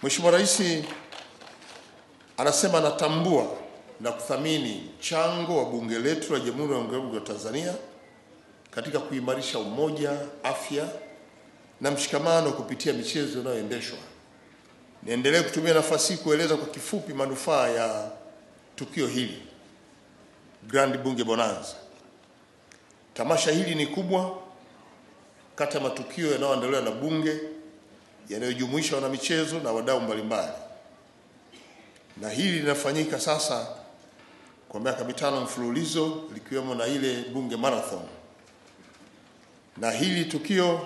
Mheshimiwa Rais anasema anatambua na kuthamini mchango wa bunge letu la Jamhuri ya Muungano wa Tanzania katika kuimarisha umoja, afya na mshikamano kupitia michezo inayoendeshwa. Niendelee kutumia nafasi hii kueleza kwa kifupi manufaa ya tukio hili, Grand Bunge Bonanza. Tamasha hili ni kubwa kati ya matukio yanayoandaliwa na bunge yanayojumuisha wanamichezo na wadau mbalimbali. Na hili linafanyika sasa kwa miaka 5 mfululizo, likiwemo na ile bunge marathon. Na hili tukio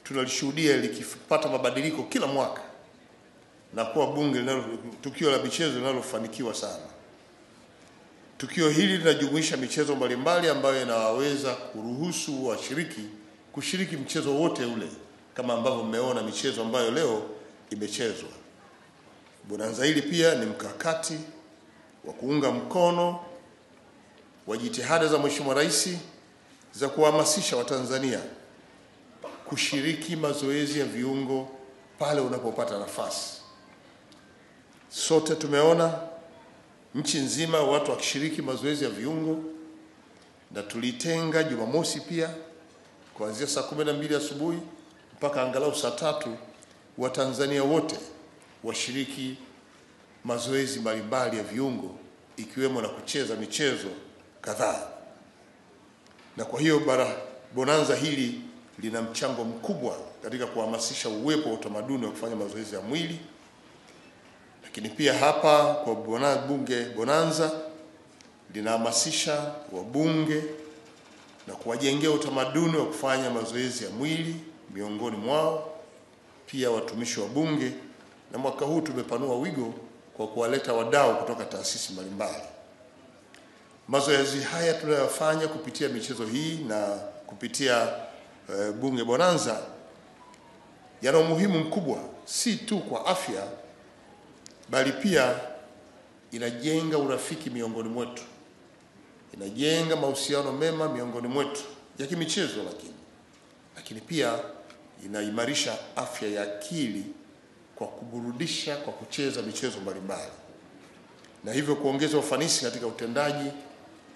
tunalishuhudia likipata mabadiliko kila mwaka na kuwa tukio la michezo linalofanikiwa sana. Tukio hili linajumuisha michezo mbalimbali ambayo inaweza kuruhusu washiriki kushiriki mchezo wote ule, kama ambavyo mmeona michezo ambayo leo imechezwa. Bonanza hili pia ni mkakati wa kuunga mkono wa jitihada za Mheshimiwa Rais za kuhamasisha Watanzania kushiriki mazoezi ya viungo pale unapopata nafasi. Sote tumeona nchi nzima watu wakishiriki mazoezi ya viungo, na tulitenga Jumamosi pia kuanzia saa 12 asubuhi mpaka angalau saa 3 Watanzania wote washiriki mazoezi mbalimbali ya viungo, ikiwemo na kucheza michezo kadhaa. Na kwa hiyo bonanza hili lina mchango mkubwa katika kuhamasisha uwepo wa utamaduni wa kufanya mazoezi ya mwili. Lakini pia hapa kwa bunge bonanza linahamasisha wabunge na kuwajengea utamaduni wa kufanya mazoezi ya mwili miongoni mwao, pia watumishi wa bunge. Na mwaka huu tumepanua wigo kwa kuwaleta wadau kutoka taasisi mbalimbali. Mazoezi haya tunayofanya kupitia michezo hii na kupitia bunge bonanza yana umuhimu mkubwa, si tu kwa afya, bali pia inajenga urafiki miongoni mwetu, inajenga mahusiano mema miongoni mwetu ya kimichezo, lakini pia inaimarisha afya ya akili kwa kuburudisha kwa kucheza michezo mbalimbali, na hivyo kuongeza ufanisi katika utendaji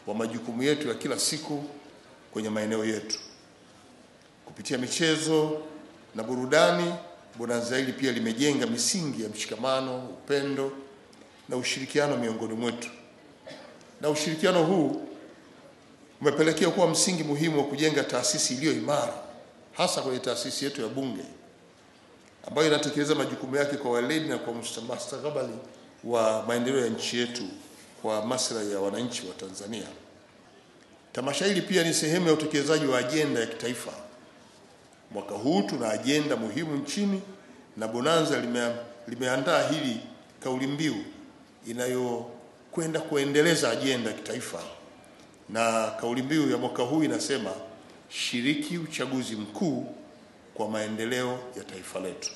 wa majukumu yetu ya kila siku kwenye maeneo yetu. Kupitia michezo na burudani, bonanza hili pia limejenga misingi ya mshikamano, upendo na ushirikiano miongoni mwetu. Na ushirikiano huu umepelekea kuwa msingi muhimu wa kujenga taasisi iliyo imara, hasa kwenye taasisi yetu ya bunge ambayo inatekeleza majukumu yake kwa weledi na kwa mustakabali wa maendeleo ya nchi yetu kwa maslahi ya wananchi wa Tanzania. Tamasha hili pia ni sehemu ya utekelezaji wa ajenda ya kitaifa. Mwaka huu tuna ajenda muhimu nchini, na bonanza limeandaa hili kauli mbiu inayokwenda kuendeleza ajenda ya kitaifa. Na kauli mbiu ya mwaka huu inasema, shiriki uchaguzi mkuu kwa maendeleo ya taifa letu.